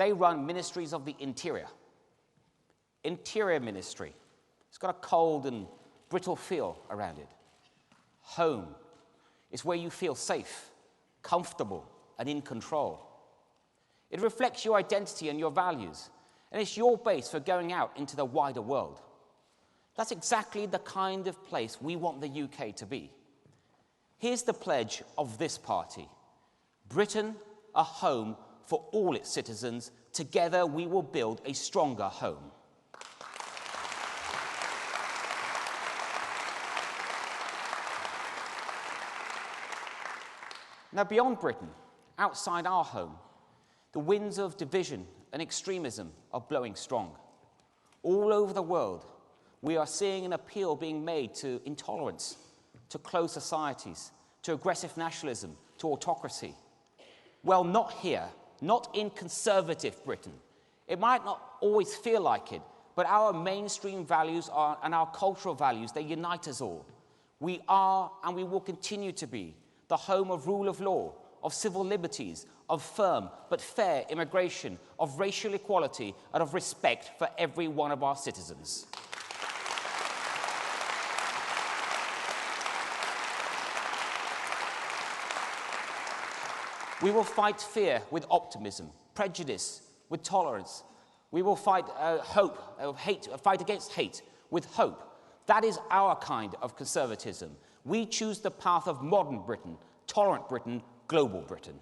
They run ministries of the interior. Interior ministry. It's got a cold and brittle feel around it. Home is where you feel safe, comfortable, and in control. It reflects your identity and your values, and it's your base for going out into the wider world. That's exactly the kind of place we want the UK to be. Here's the pledge of this party. Britain, a home for all its citizens. Together we will build a stronger home. Now, beyond Britain, outside our home, the winds of division and extremism are blowing strong. All over the world, we are seeing an appeal being made to intolerance, to closed societies, to aggressive nationalism, to autocracy. Well, not here, not in conservative Britain. It might not always feel like it, but our mainstream values and our cultural values, they unite us all. We are, and we will continue to be, the home of rule of law, of civil liberties, of firm but fair immigration, of racial equality, and of respect for every one of our citizens. We will fight fear with optimism, prejudice with tolerance. We will fight fight against hate with hope. That is our kind of conservatism. We choose the path of modern Britain, tolerant Britain, global Britain.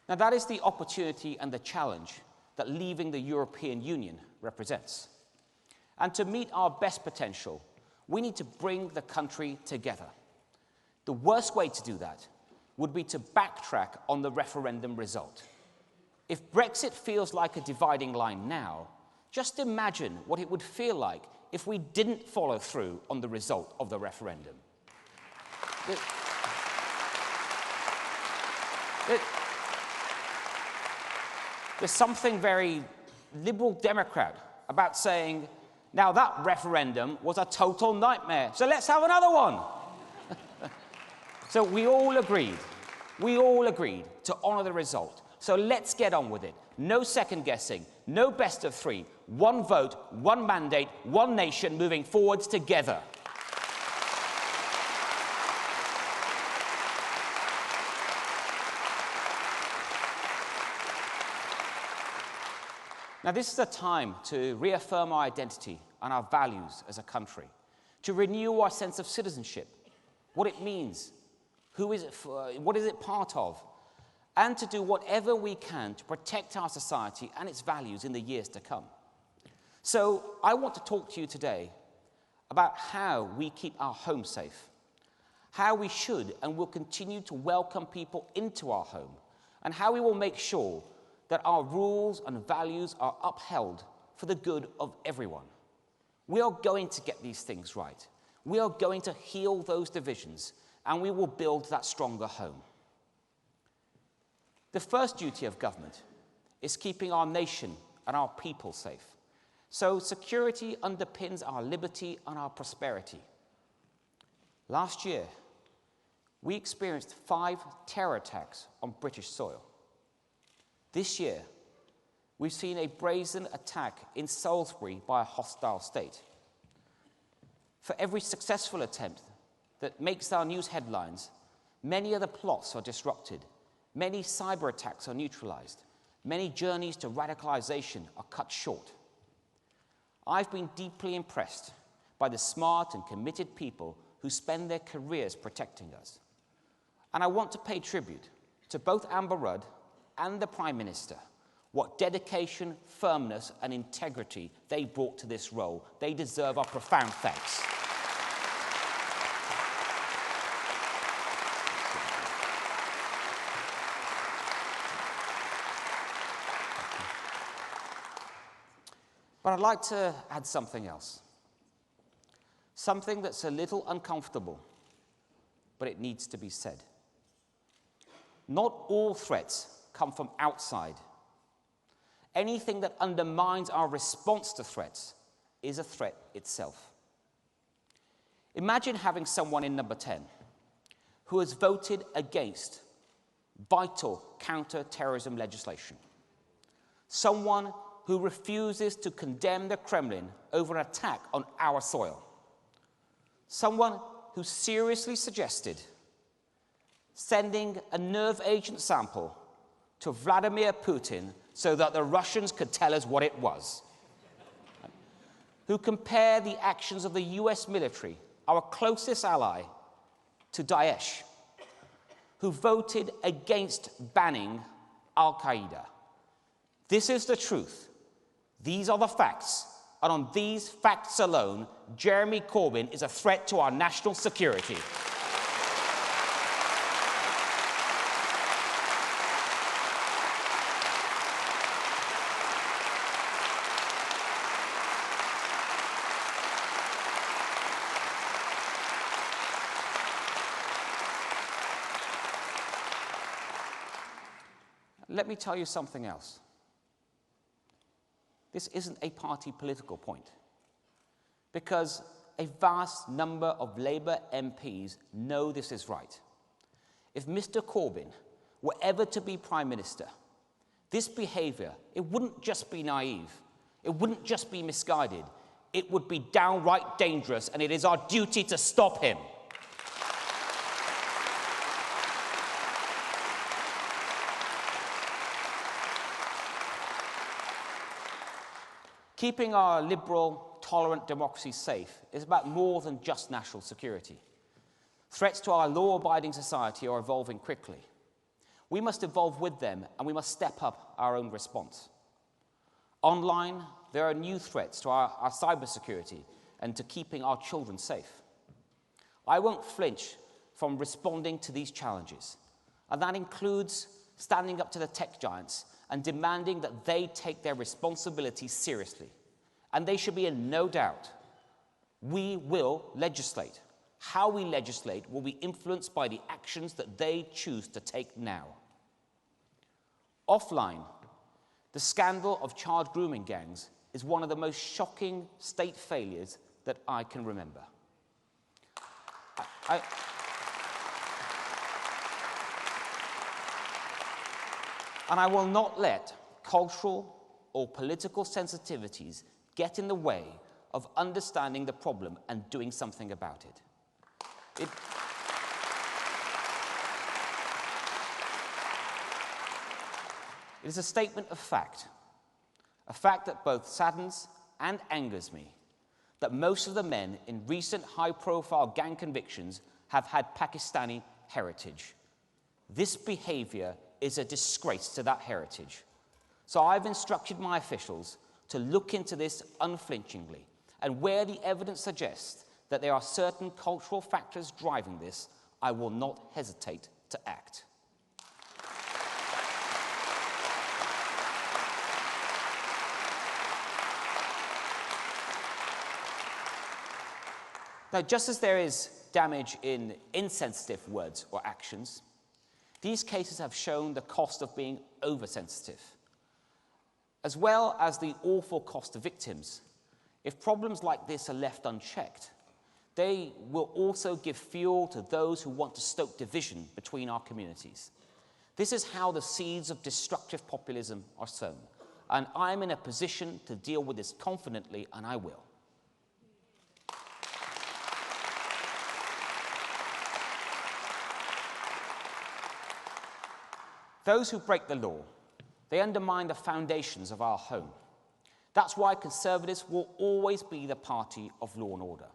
Now, that is the opportunity and the challenge that leaving the European Union represents. And to meet our best potential, we need to bring the country together. The worst way to do that would be to backtrack on the referendum result. If Brexit feels like a dividing line now, just imagine what it would feel like if we didn't follow through on the result of the referendum. There's something very liberal Democrat about saying, now that referendum was a total nightmare, so let's have another one. So we all agreed to honour the result. So let's get on with it. No second guessing, no best of three. One vote, one mandate, one nation moving forwards together. Now, this is a time to reaffirm our identity and our values as a country, to renew our sense of citizenship, what it means, who is it for, what is it part of, and to do whatever we can to protect our society and its values in the years to come. So I want to talk to you today about how we keep our home safe, how we should and will continue to welcome people into our home, and how we will make sure that our rules and values are upheld for the good of everyone. We are going to get these things right. We are going to heal those divisions, and we will build that stronger home. The first duty of government is keeping our nation and our people safe. So security underpins our liberty and our prosperity. Last year, we experienced 5 terror attacks on British soil. This year, we've seen a brazen attack in Salisbury by a hostile state. For every successful attempt that makes our news headlines, many other plots are disrupted, many cyber attacks are neutralized, many journeys to radicalization are cut short. I've been deeply impressed by the smart and committed people who spend their careers protecting us. And I want to pay tribute to both Amber Rudd and the Prime Minister. What dedication, firmness, and integrity they brought to this role. They deserve our profound thanks. But I'd like to add something else. Something that's a little uncomfortable, but it needs to be said. Not all threats come from outside. Anything that undermines our response to threats is a threat itself. Imagine having someone in number 10 who has voted against vital counter-terrorism legislation. Someone who refuses to condemn the Kremlin over an attack on our soil. Someone who seriously suggested sending a nerve agent sample to Vladimir Putin so that the Russians could tell us what it was. Who compare the actions of the US military, our closest ally, to Daesh. Who voted against banning Al-Qaeda. This is the truth. These are the facts. And on these facts alone, Jeremy Corbyn is a threat to our national security. Let me tell you something else. This isn't a party political point, because a vast number of Labour MPs know this is right. If Mr. Corbyn were ever to be Prime Minister, this behaviour, it wouldn't just be naive, it wouldn't just be misguided, it would be downright dangerous, and it is our duty to stop him. Keeping our liberal, tolerant democracy safe is about more than just national security. Threats to our law-abiding society are evolving quickly. We must evolve with them, and we must step up our own response. Online, there are new threats to our cybersecurity and to keeping our children safe. I won't flinch from responding to these challenges, and that includes standing up to the tech giants and demanding that they take their responsibilities seriously. And they should be in no doubt. We will legislate. How we legislate will be influenced by the actions that they choose to take now. Offline, the scandal of child grooming gangs is one of the most shocking state failures that I can remember. And I will not let cultural or political sensitivities get in the way of understanding the problem and doing something about it. It is a statement of fact, a fact that both saddens and angers me, that most of the men in recent high-profile gang convictions have had Pakistani heritage. This behavior is a disgrace to that heritage. So I've instructed my officials to look into this unflinchingly, and where the evidence suggests that there are certain cultural factors driving this, I will not hesitate to act. Now, just as there is damage in insensitive words or actions, these cases have shown the cost of being oversensitive, as well as the awful cost to victims. If problems like this are left unchecked, they will also give fuel to those who want to stoke division between our communities. This is how the seeds of destructive populism are sown, and I'm in a position to deal with this confidently, and I will. Those who break the law, they undermine the foundations of our home. That's why Conservatives will always be the party of law and order.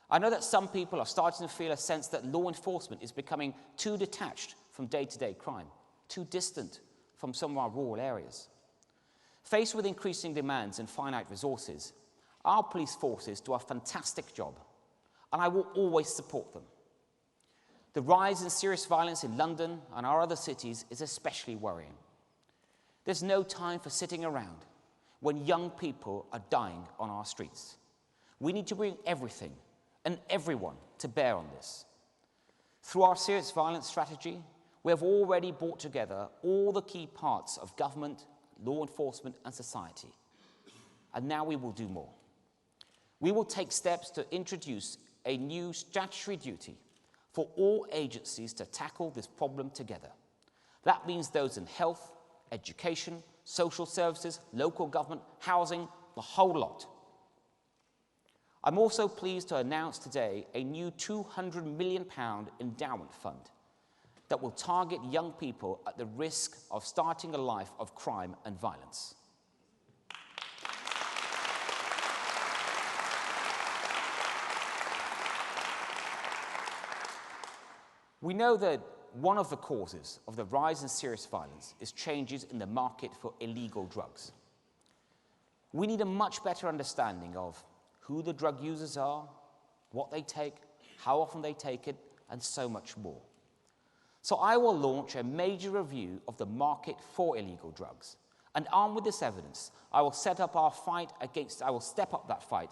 I know that some people are starting to feel a sense that law enforcement is becoming too detached from day-to-day crime, too distant from some of our rural areas. Faced with increasing demands and finite resources, our police forces do a fantastic job, and I will always support them. The rise in serious violence in London and our other cities is especially worrying. There's no time for sitting around when young people are dying on our streets. We need to bring everything and everyone to bear on this. Through our serious violence strategy, we have already brought together all the key parts of government, law enforcement, and society. And now we will do more. We will take steps to introduce a new statutory duty for all agencies to tackle this problem together. That means those in health, education, social services, local government, housing, the whole lot. I'm also pleased to announce today a new £200 million endowment fund that will target young people at the risk of starting a life of crime and violence. We know that one of the causes of the rise in serious violence is changes in the market for illegal drugs. We need a much better understanding of who the drug users are, what they take, how often they take it, and so much more. So I will launch a major review of the market for illegal drugs. And armed with this evidence, I will step up that fight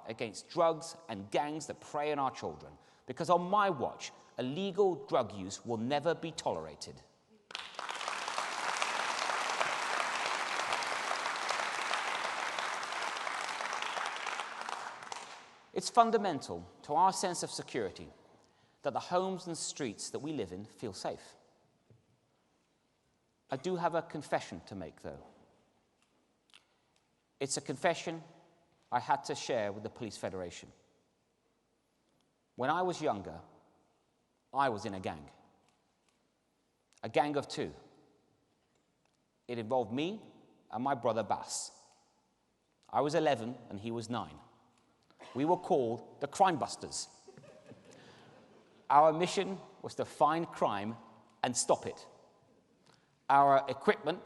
against drugs and gangs that prey on our children. Because on my watch, illegal drug use will never be tolerated. It's fundamental to our sense of security that the homes and streets that we live in feel safe. I do have a confession to make, though. It's a confession I had to share with the Police Federation. When I was younger, I was in a gang of two. It involved me and my brother Bass. I was 11 and he was 9. We were called the Crime Busters. Our mission was to find crime and stop it. Our equipment,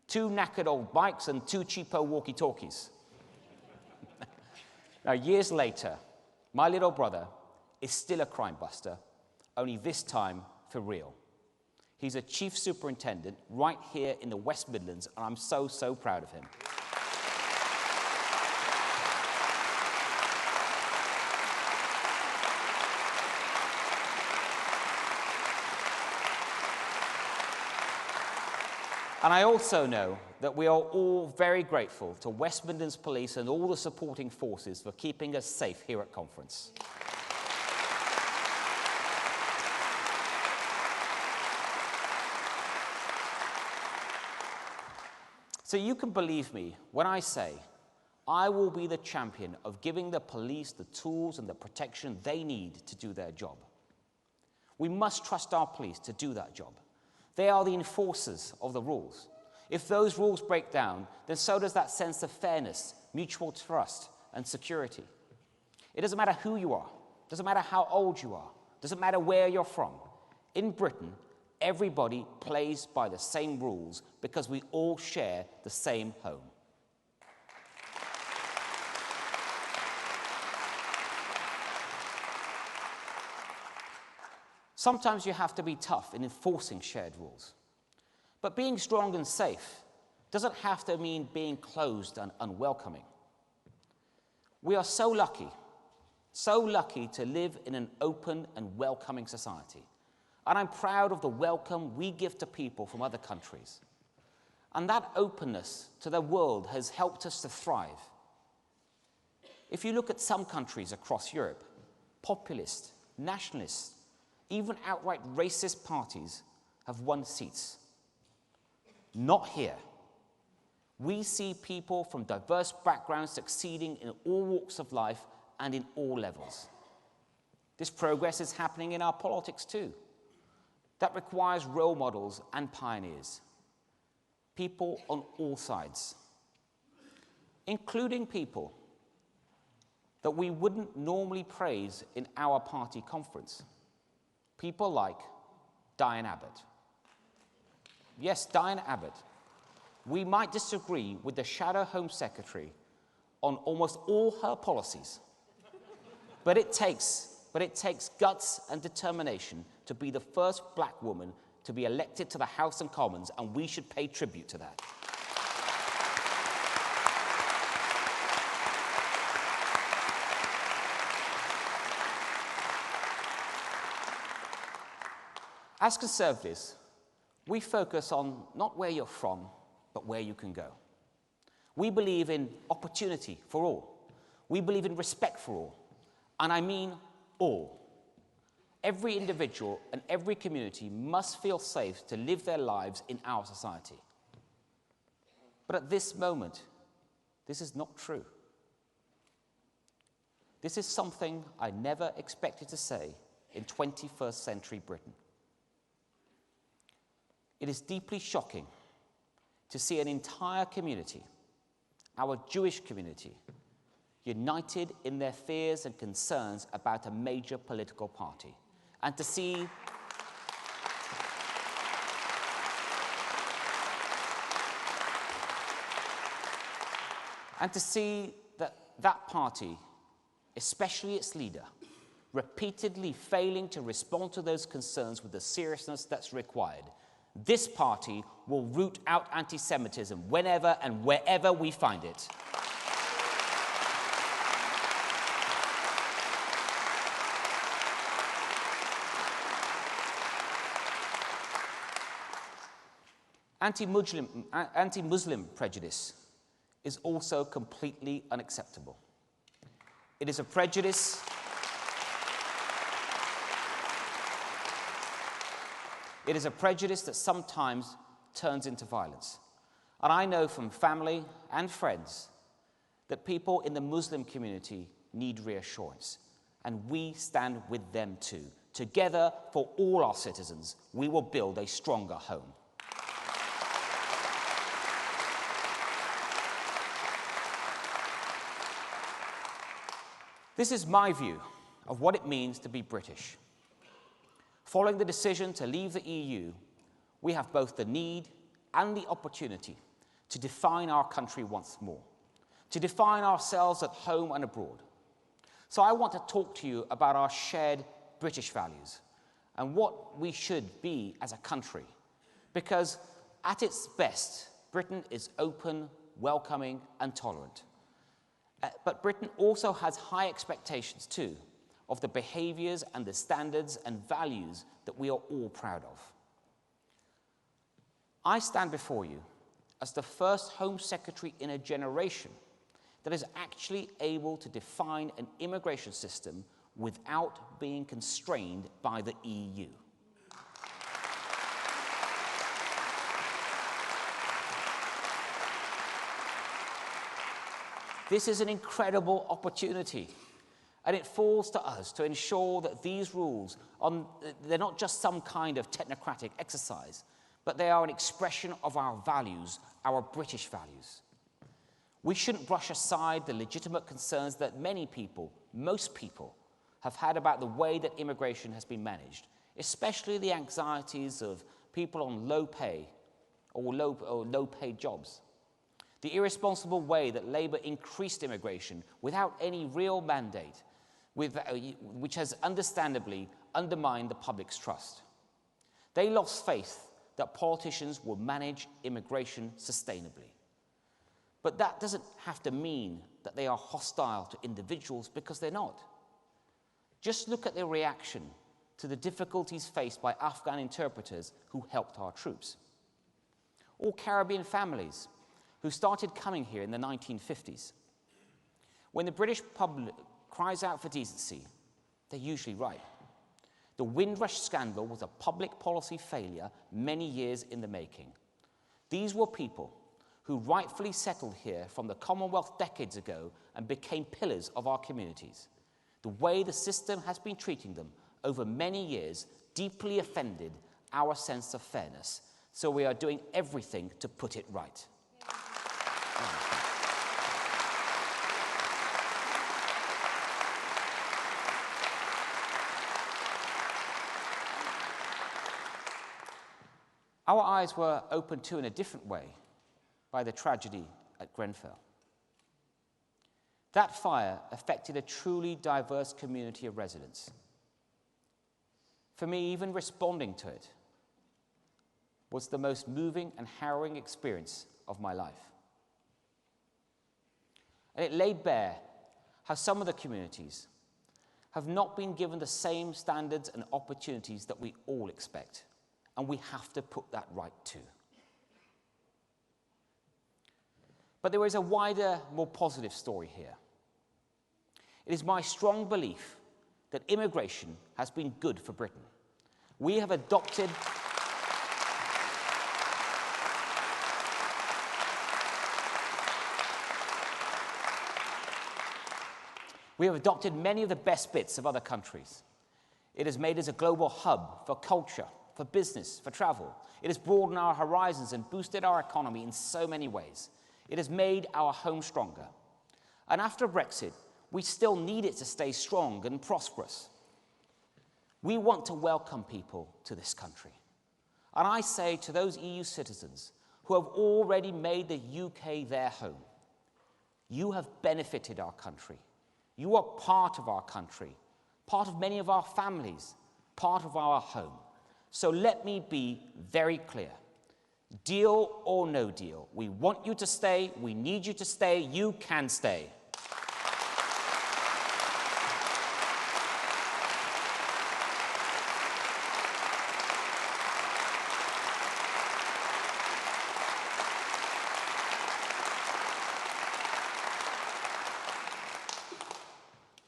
2 knackered old bikes and 2 cheapo walkie-talkies. Now, years later, my little brother is still a crime buster, only this time for real. He's a chief superintendent right here in the West Midlands, and I'm so, so proud of him. And I also know that we are all very grateful to West Midlands Police and all the supporting forces for keeping us safe here at conference. So you can believe me when I say I will be the champion of giving the police the tools and the protection they need to do their job. We must trust our police to do that job. They are the enforcers of the rules. If those rules break down, then so does that sense of fairness, mutual trust, and security. It doesn't matter who you are. It doesn't matter how old you are. It doesn't matter where you're from. In Britain, everybody plays by the same rules because we all share the same home. Sometimes you have to be tough in enforcing shared rules. But being strong and safe doesn't have to mean being closed and unwelcoming. We are so lucky to live in an open and welcoming society. And I'm proud of the welcome we give to people from other countries. And that openness to the world has helped us to thrive. If you look at some countries across Europe, populist, nationalist, even outright racist parties have won seats. Not here. We see people from diverse backgrounds succeeding in all walks of life and in all levels. This progress is happening in our politics too. That requires role models and pioneers. People on all sides, including people that we wouldn't normally praise in our party conference. People like Diane Abbott. Yes, Diane Abbott. We might disagree with the Shadow Home Secretary on almost all her policies, but it takes guts and determination to be the first black woman to be elected to the House and Commons, and we should pay tribute to that. As Conservatives, we focus on not where you're from, but where you can go. We believe in opportunity for all. We believe in respect for all. And I mean all. Every individual and every community must feel safe to live their lives in our society. But at this moment, this is not true. This is something I never expected to say in 21st century Britain. It is deeply shocking to see an entire community, our Jewish community, united in their fears and concerns about a major political party. And to see that party, especially its leader, repeatedly failing to respond to those concerns with the seriousness that's required. This party will root out anti-Semitism whenever and wherever we find it. Anti-Muslim prejudice is also completely unacceptable. It is a prejudice that sometimes turns into violence. And I know from family and friends that people in the Muslim community need reassurance, and we stand with them too. Together, for all our citizens, we will build a stronger home. This is my view of what it means to be British. Following the decision to leave the EU, we have both the need and the opportunity to define our country once more, to define ourselves at home and abroad. So I want to talk to you about our shared British values and what we should be as a country. Because at its best, Britain is open, welcoming, and tolerant. But Britain also has high expectations, too, of the behaviors and the standards and values that we are all proud of. I stand before you as the first Home Secretary in a generation that is actually able to define an immigration system without being constrained by the EU. This is an incredible opportunity, and it falls to us to ensure that these rules, they're not just some kind of technocratic exercise, but they are an expression of our values, our British values. We shouldn't brush aside the legitimate concerns that many people, most people, have had about the way that immigration has been managed, especially the anxieties of people on low pay or low-paid jobs. The irresponsible way that Labour increased immigration without any real mandate, which has understandably undermined the public's trust. They lost faith that politicians will manage immigration sustainably. But that doesn't have to mean that they are hostile to individuals, because they're not. Just look at their reaction to the difficulties faced by Afghan interpreters who helped our troops. Or Caribbean families who started coming here in the 1950s. When the British public cries out for decency, they're usually right. The Windrush scandal was a public policy failure many years in the making. These were people who rightfully settled here from the Commonwealth decades ago and became pillars of our communities. The way the system has been treating them over many years deeply offended our sense of fairness, so we are doing everything to put it right. Our eyes were opened to in a different way by the tragedy at Grenfell. That fire affected a truly diverse community of residents. For me, even responding to it was the most moving and harrowing experience of my life. And it laid bare how some of the communities have not been given the same standards and opportunities that we all expect. And we have to put that right too. But there is a wider, more positive story here. It is my strong belief that immigration has been good for Britain. We have adopted many of the best bits of other countries. It has made us a global hub for culture, for business, for travel. It has broadened our horizons and boosted our economy in so many ways. It has made our home stronger. And after Brexit, we still need it to stay strong and prosperous. We want to welcome people to this country. And I say to those EU citizens who have already made the UK their home, you have benefited our country. You are part of our country, part of many of our families, part of our home. So let me be very clear. Deal or no deal, we want you to stay, we need you to stay, you can stay.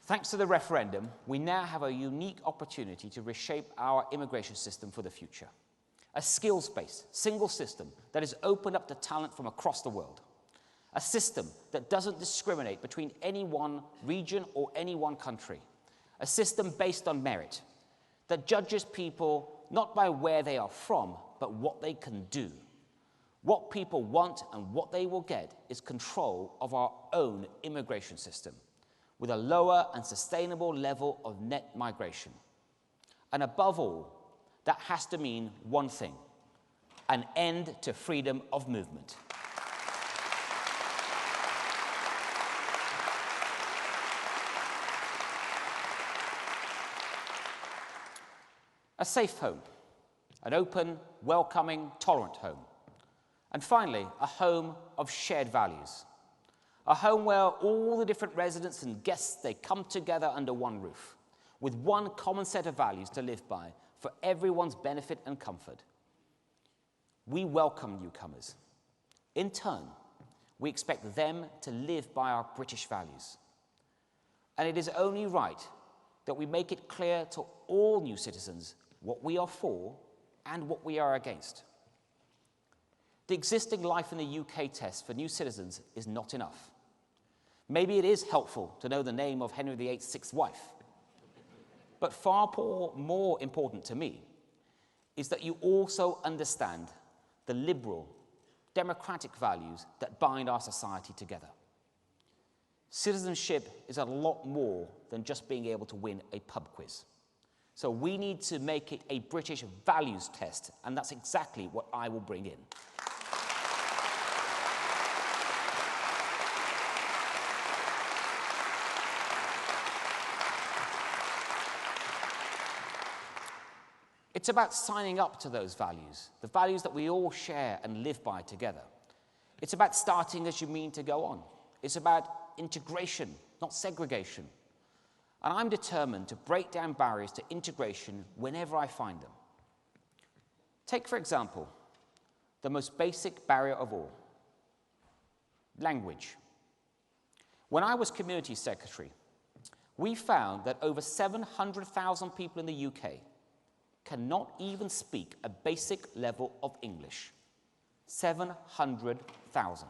Thanks to the referendum, we now have a unique opportunity to reshape our immigration system for the future. A skills-based, single system that is opened up to talent from across the world. A system that doesn't discriminate between any one region or any one country. A system based on merit that judges people not by where they are from, but what they can do. What people want and what they will get is control of our own immigration system, with a lower and sustainable level of net migration. And above all, that has to mean one thing: an end to freedom of movement. A safe home, an open, welcoming, tolerant home. And finally, a home of shared values. A home where all the different residents and guests, they come together under one roof, with one common set of values to live by for everyone's benefit and comfort. We welcome newcomers. In turn, we expect them to live by our British values. And it is only right that we make it clear to all new citizens what we are for and what we are against. The existing life in the UK test for new citizens is not enough. Maybe it is helpful to know the name of Henry VIII's sixth wife. But far more important to me is that you also understand the liberal, democratic values that bind our society together. Citizenship is a lot more than just being able to win a pub quiz. So we need to make it a British values test, and that's exactly what I will bring in. It's about signing up to those values, the values that we all share and live by together. It's about starting as you mean to go on. It's about integration, not segregation. And I'm determined to break down barriers to integration whenever I find them. Take, for example, the most basic barrier of all: language. When I was community secretary, we found that over 700,000 people in the UK cannot even speak a basic level of English. 700,000.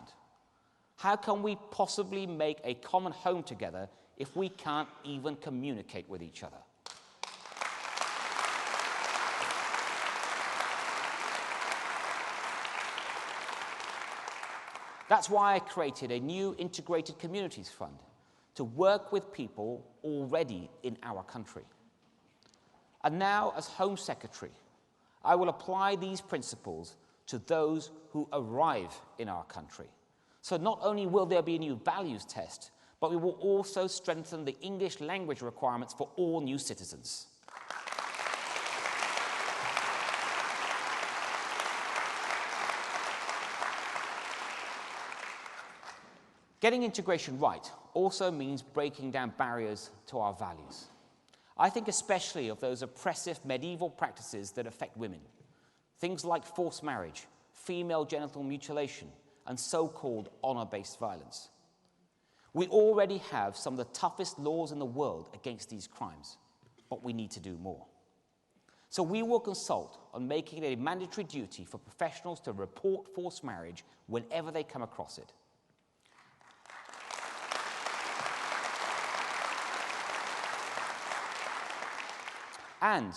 How can we possibly make a common home together if we can't even communicate with each other? That's why I created a new Integrated Communities Fund to work with people already in our country. And now, as Home Secretary, I will apply these principles to those who arrive in our country. So not only will there be a new values test, but we will also strengthen the English language requirements for all new citizens. Getting integration right also means breaking down barriers to our values. I think especially of those oppressive medieval practices that affect women. Things like forced marriage, female genital mutilation, and so-called honor-based violence. We already have some of the toughest laws in the world against these crimes. but we need to do more. So we will consult on making it a mandatory duty for professionals to report forced marriage whenever they come across it. And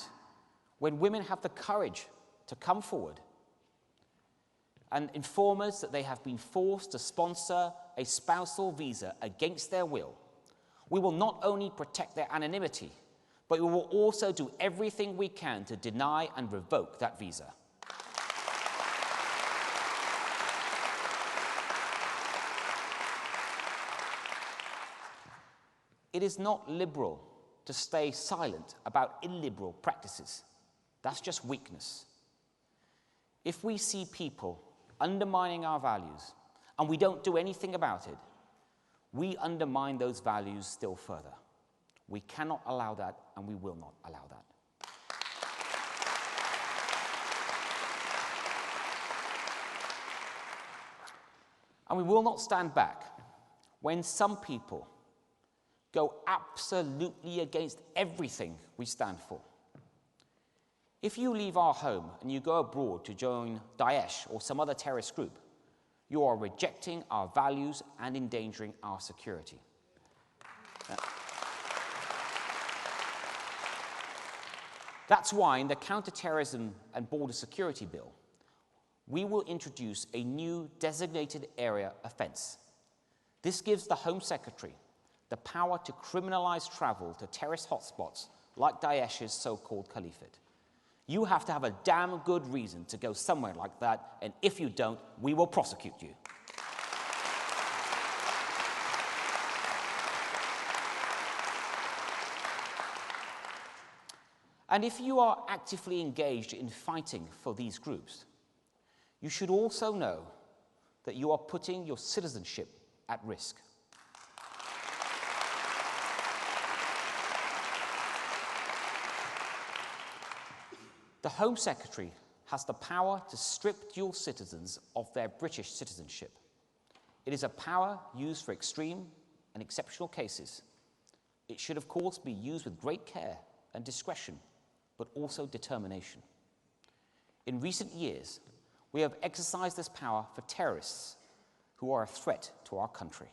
when women have the courage to come forward and inform us that they have been forced to sponsor a spousal visa against their will, we will not only protect their anonymity, but we will also do everything we can to deny and revoke that visa. It is not liberal to stay silent about illiberal practices. That's just weakness. If we see people undermining our values and we don't do anything about it, we undermine those values still further. We cannot allow that, and we will not allow that. And we will not stand back when some people go absolutely against everything we stand for. If you leave our home and you go abroad to join Daesh or some other terrorist group, you are rejecting our values and endangering our security. That's why in the Counterterrorism and Border Security Bill, we will introduce a new designated area offence. This gives the Home Secretary the power to criminalize travel to terrorist hotspots like Daesh's so-called caliphate. You have to have a damn good reason to go somewhere like that, and if you don't, we will prosecute you. And if you are actively engaged in fighting for these groups, you should also know that you are putting your citizenship at risk. The Home Secretary has the power to strip dual citizens of their British citizenship. It is a power used for extreme and exceptional cases. It should, of course, be used with great care and discretion, but also determination. In recent years, we have exercised this power for terrorists who are a threat to our country.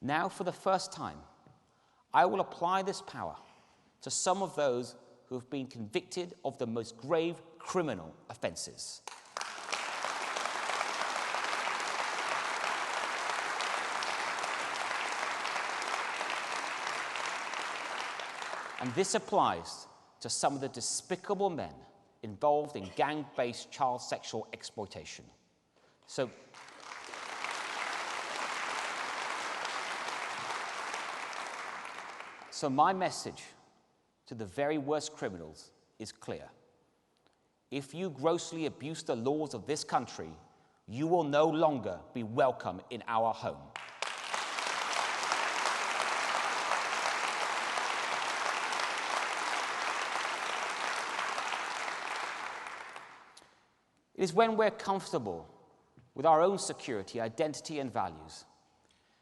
Now, for the first time, I will apply this power to some of those who have been convicted of the most grave criminal offences. And this applies to some of the despicable men involved in gang-based child sexual exploitation. So my message to the very worst criminals is clear. If you grossly abuse the laws of this country, you will no longer be welcome in our home. It is when we're comfortable with our own security, identity, and values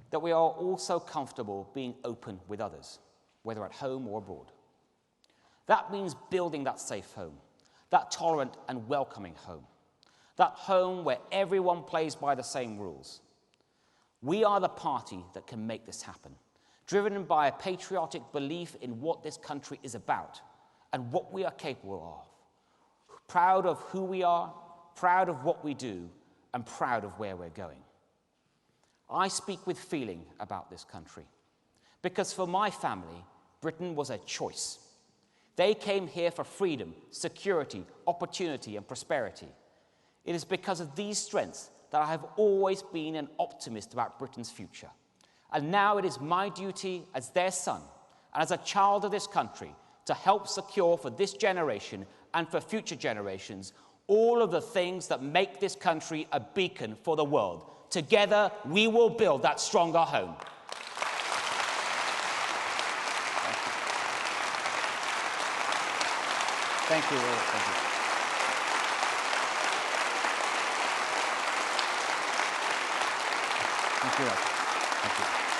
that we are also comfortable being open with others, whether at home or abroad. That means building that safe home, that tolerant and welcoming home, that home where everyone plays by the same rules. We are the party that can make this happen, driven by a patriotic belief in what this country is about and what we are capable of, proud of who we are, proud of what we do, and proud of where we're going. I speak with feeling about this country, because for my family, Britain was a choice. They came here for freedom, security, opportunity, and prosperity. It is because of these strengths that I have always been an optimist about Britain's future. And now it is my duty as their son and as a child of this country to help secure for this generation and for future generations all of the things that make this country a beacon for the world. Together, we will build that stronger home. Thank you. Thank you. Thank you. Thank you.